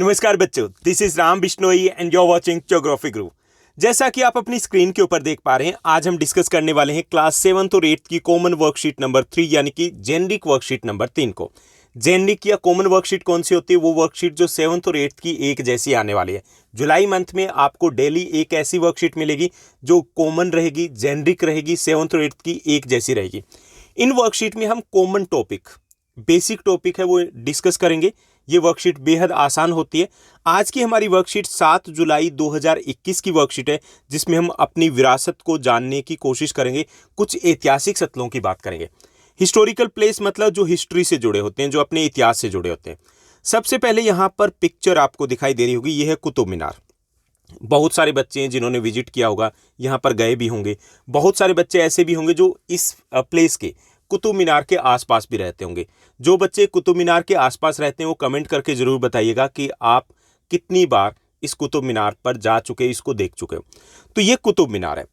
नमस्कार बच्चों, this is Ram Bishnoi and you are watching geography Guru. जैसा कि आप अपनी स्क्रीन के ऊपर देख पा रहे हैं, आज हम डिस्कस करने वाले हैं क्लास 7th और 8th की कॉमन वर्कशीट नंबर 3 यानी कि जेनरिक वर्कशीट नंबर 3 को। जेनरिक या कॉमन वर्कशीट कौन सी होती है? वो वर्कशीट जो 7th और 8th की एक जैसी आने वाली है। जुलाई मंथ में आपको डेली एक ऐसी वर्कशीट मिलेगी जो कॉमन रहेगी, जेनरिक रहेगी, 7th और 8th की एक जैसी रहेगी। इन वर्कशीट में हम कॉमन टॉपिक, बेसिक टॉपिक है वो डिस्कस करेंगे। ये वर्कशीट बेहद आसान होती है। आज की हमारी वर्कशीट 7 जुलाई 2021 की वर्कशीट है, जिसमें हम अपनी विरासत को जानने की कोशिश करेंगे। कुछ ऐतिहासिक स्थलों की बात करेंगे। हिस्टोरिकल प्लेस मतलब जो हिस्ट्री से जुड़े होते हैं, जो अपने इतिहास से जुड़े होते हैं। सबसे पहले यहाँ पर पिक्चर आपको दिखाई दे रही होगी, ये है कुतुब मीनार। बहुत सारे बच्चे हैं जिन्होंने विजिट किया होगा, यहाँ पर गए भी होंगे। बहुत सारे बच्चे ऐसे भी होंगे जो इस प्लेस के, कुतुब मीनार के आसपास भी रहते होंगे। जो बच्चे कुतुब मीनार के आसपास रहते हैं वो कमेंट करके जरूर बताइएगा कि आप कितनी बार इस कुतुब मीनार पर जा चुके, इसको देख चुके हो। तो ये कुतुब मीनार है।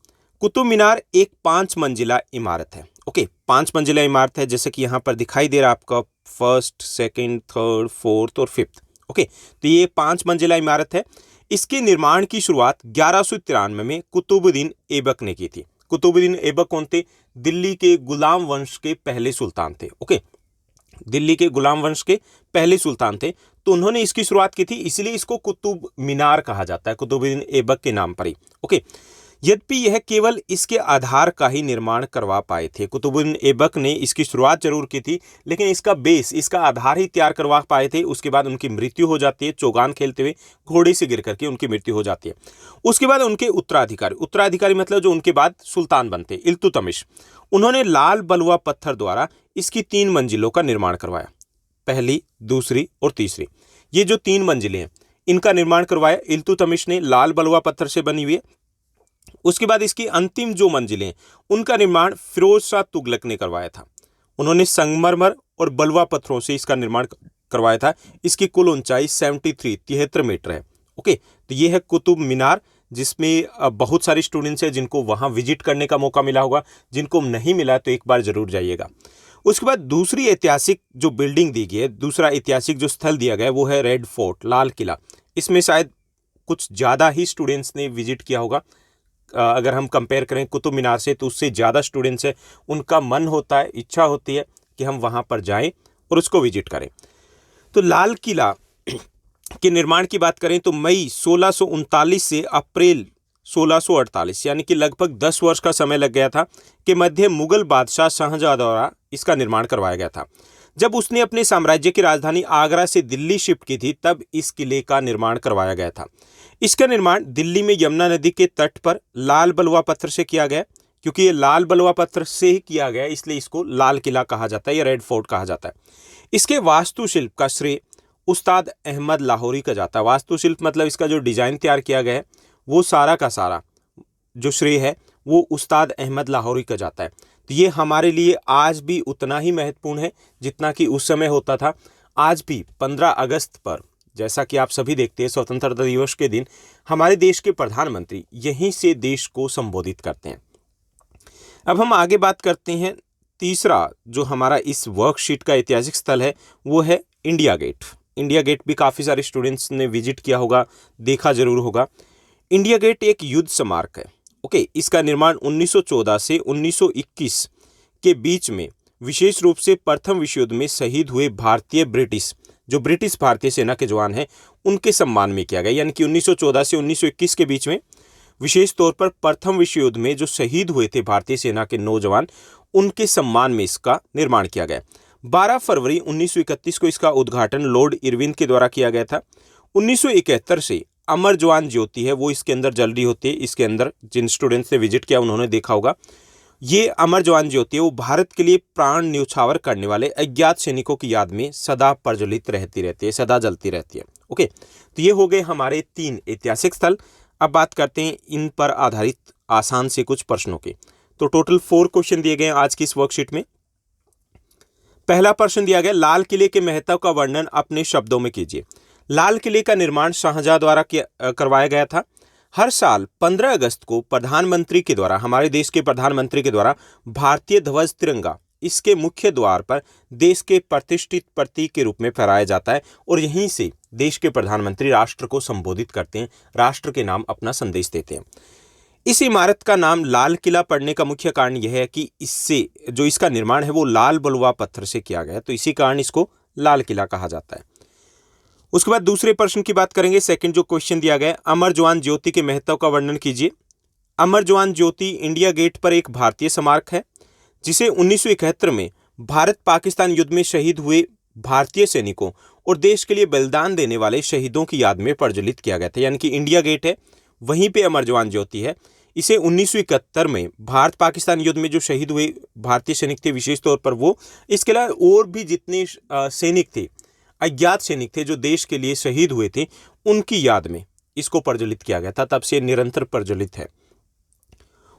कुतुब मीनार एक 5 मंजिला इमारत है। ओके, 5 मंजिला इमारत है, जैसे कि यहाँ पर दिखाई दे रहा है आपका 1st, 2nd, 3rd, 4th और 5th। ओके, तो ये 5 मंजिला इमारत है। इसके निर्माण की शुरुआत 1193 में कुतुबुद्दीन ऐबक ने की थी। कुतुबुद्दीन ऐबक कौन थे? दिल्ली के गुलाम वंश के पहले सुल्तान थे। ओके, दिल्ली के गुलाम वंश के पहले सुल्तान थे, तो उन्होंने इसकी शुरुआत की थी, इसलिए इसको कुतुब मीनार कहा जाता है, कुतुबुद्दीन ऐबक के नाम पर ही। ओके, यद्यपि यह केवल इसके आधार का ही निर्माण करवा पाए थे। कुतुबुद्दीन ऐबक ने इसकी शुरुआत जरूर की थी, लेकिन इसका बेस, इसका आधार ही तैयार करवा पाए थे। उसके बाद उनकी मृत्यु हो जाती है, चौगान खेलते हुए घोड़े से गिर करके उनकी मृत्यु हो जाती है। उसके बाद उनके उत्तराधिकारी मतलब जो उनके बाद सुल्तान बनते, इल्तुतमिश, उन्होंने लाल बलुआ पत्थर द्वारा इसकी 3 मंजिलों का निर्माण करवाया। पहली, दूसरी और तीसरी, ये जो 3 मंजिलें हैं, इनका निर्माण करवाया इल्तुतमिश ने, लाल बलुआ पत्थर से बनी हुई है। उसके बाद इसकी अंतिम जो मंजिलें, उनका निर्माण फिरोज शाह तुगलक ने करवाया था। उन्होंने संगमरमर और बलुआ पत्थरों से इसका निर्माण करवाया था। इसकी कुल ऊंचाई 73 मीटर है। ओके, तो ये है कुतुब मीनार, जिसमें बहुत सारे स्टूडेंट्स हैं जिनको वहां विजिट करने का मौका मिला होगा। जिनको नहीं मिला तो एक बार जरूर जाइएगा। उसके बाद दूसरी ऐतिहासिक जो बिल्डिंग दी गई है, दूसरा ऐतिहासिक जो स्थल दिया गया है, वो है रेड फोर्ट, लाल किला। इसमें शायद कुछ ज़्यादा ही स्टूडेंट्स ने विजिट किया होगा। अगर हम कंपेयर करें कुतुब मीनार से, तो उससे ज़्यादा स्टूडेंट्स है, उनका मन होता है, इच्छा होती है कि हम वहाँ पर जाएं और उसको विजिट करें। तो लाल किला के निर्माण की बात करें तो मई 1639 से अप्रैल 1648, यानी कि लगभग 10 वर्ष का समय लग गया था, कि मध्य मुगल बादशाह शाहजहां द्वारा इसका निर्माण करवाया गया था। जब उसने अपने साम्राज्य की राजधानी आगरा से दिल्ली शिफ्ट की थी, तब इस किले का निर्माण करवाया गया था। इसका निर्माण दिल्ली में यमुना नदी के तट पर लाल बलुआ पत्थर से किया गया। क्योंकि ये लाल बलुआ पत्थर से ही किया गया, इसलिए इसको लाल किला कहा जाता है या रेड फोर्ट कहा जाता है। इसके वास्तुशिल्प का श्रेय उस्ताद अहमद लाहौरी का जाता है। वास्तुशिल्प मतलब इसका जो डिजाइन तैयार किया गया है, वो सारा का सारा जो श्रेय है वो उस्ताद अहमद लाहौरी का जाता है। तो ये हमारे लिए आज भी उतना ही महत्वपूर्ण है जितना कि उस समय होता था। आज भी 15 अगस्त पर, जैसा कि आप सभी देखते हैं, स्वतंत्रता दिवस के दिन हमारे देश के प्रधानमंत्री यहीं से देश को संबोधित करते हैं। अब हम आगे बात करते हैं। तीसरा जो हमारा इस वर्कशीट का ऐतिहासिक स्थल है वो है इंडिया गेट। इंडिया गेट भी काफ़ी सारे स्टूडेंट्स ने विजिट किया होगा, देखा जरूर होगा। इंडिया गेट एक युद्ध स्मारक है। ओके, इसका निर्माण 1914 से 1921 के बीच में विशेष रूप से प्रथम विश्व युद्ध में शहीद हुए ब्रिटिश भारतीय सेना के जवान हैं, उनके सम्मान में किया गया। यानी कि 1914 से 1921 के बीच में विशेष तौर पर प्रथम विश्व युद्ध में जो शहीद हुए थे भारतीय सेना के नौजवान, उनके सम्मान में इसका निर्माण किया गया। 12 फरवरी 1931 को इसका उद्घाटन लॉर्ड इरविन के द्वारा किया गया था। 1971 से अमर जवान ज्योति है वो इसके अंदर जल रही होती है। इसके अंदर जिन स्टूडेंट्स ने विजिट किया उन्होंने देखा होगा। ये अमर जवान ज्योति है वो भारत के लिए प्राण न्यौछावर करने वाले अज्ञात सैनिकों की याद में सदा प्रज्वलित रहती है, सदा जलती रहती है। ओके, तो ये हो गए हमारे 3 ऐतिहासिक स्थल। अब बात करते हैं इन पर आधारित आसान से कुछ प्रश्नों के। तो टोटल 4 क्वेश्चन दिए गए हैं आज की इस वर्कशीट में। पहला प्रश्न दिया गया, लाल किले के महत्व का वर्णन अपने शब्दों में कीजिए। लाल किले का निर्माण शाहजहां द्वारा करवाया गया था। हर साल 15 अगस्त को प्रधानमंत्री के द्वारा, हमारे देश के प्रधानमंत्री के द्वारा भारतीय ध्वज तिरंगा इसके मुख्य द्वार पर देश के प्रतिष्ठित प्रतीक के रूप में फहराया जाता है और यहीं से देश के प्रधानमंत्री राष्ट्र को संबोधित करते हैं, राष्ट्र के नाम अपना संदेश देते हैं। इस इमारत का नाम लाल किला पड़ने का मुख्य कारण यह है कि इससे जो इसका निर्माण है वो लाल बलुआ पत्थर से किया गया है, तो इसी कारण इसको लाल किला कहा जाता है। उसके बाद दूसरे प्रश्न की बात करेंगे। सेकंड जो क्वेश्चन दिया गया है, अमर जवान ज्योति के महत्व का वर्णन कीजिए। अमर जवान ज्योति इंडिया गेट पर एक भारतीय स्मारक है जिसे 1971 में भारत पाकिस्तान युद्ध में शहीद हुए भारतीय सैनिकों और देश के लिए बलिदान देने वाले शहीदों की याद में प्रज्वलित किया गया था। यानी कि इंडिया गेट है, वहीं पे अमर जवान ज्योति है। इसे 1971 में भारत पाकिस्तान युद्ध में जो शहीद हुए भारतीय सैनिक थे, विशेष तौर पर वो, इसके अलावा और भी जितने सैनिक थे, अज्ञात सैनिक थे जो देश के लिए शहीद हुए थे, उनकी याद में इसको प्रज्वलित किया गया था। तब से निरंतर प्रज्वलित है।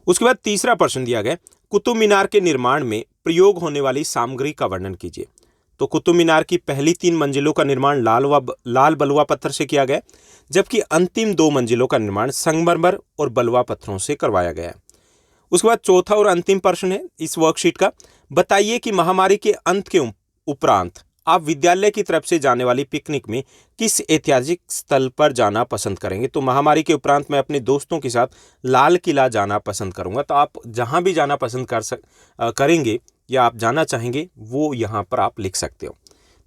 उसके बाद तीसरा प्रश्न दिया गया, कुतुब मीनार के निर्माण में प्रयोग होने वाली सामग्री का वर्णन कीजिए। तो कुतुब मीनार की पहली 3 मंजिलों का निर्माण लाल बलुआ पत्थर से किया गया, जबकि अंतिम 2 मंजिलों का निर्माण संगमरमर और बलुआ पत्थरों से करवाया गया है। उसके बाद चौथा और अंतिम प्रश्न है इस वर्कशीट का, बताइए कि महामारी के अंत के उपरांत आप विद्यालय की तरफ से जाने वाली पिकनिक में किस ऐतिहासिक स्थल पर जाना पसंद करेंगे। तो महामारी के उपरांत मैं अपने दोस्तों के साथ लाल किला जाना पसंद करूंगा। तो आप जहां भी जाना पसंद करेंगे या आप जाना चाहेंगे वो यहाँ पर आप लिख सकते हो।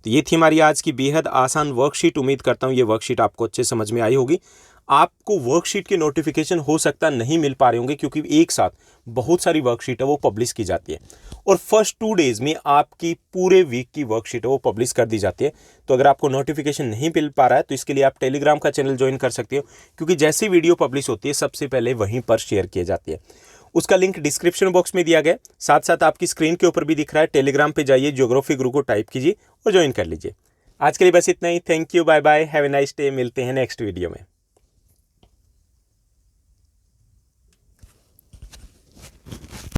तो ये थी हमारी आज की बेहद आसान वर्कशीट। उम्मीद करता हूँ ये वर्कशीट आपको अच्छे समझ में आई होगी। आपको वर्कशीट के नोटिफिकेशन हो सकता नहीं मिल पा रहे होंगे क्योंकि एक साथ बहुत सारी वर्कशीट है वो पब्लिश की जाती है और फर्स्ट 2 डेज में आपकी पूरे वीक की वर्कशीट है वो पब्लिश कर दी जाती है। तो अगर आपको नोटिफिकेशन नहीं मिल पा रहा है तो इसके लिए आप टेलीग्राम का चैनल ज्वाइन कर सकते हो, क्योंकि जैसी वीडियो पब्लिश होती है सबसे पहले वहीं पर शेयर की जाती है। उसका लिंक डिस्क्रिप्शन बॉक्स में दिया गया, साथ साथ आपकी स्क्रीन के ऊपर भी दिख रहा है। टेलीग्राम पे जाइए, ज्योग्राफी गुरु को टाइप कीजिए और ज्वाइन कर लीजिए। आज के लिए बस इतना ही। Thank you, bye bye, have a nice day. मिलते हैं नेक्स्ट वीडियो में।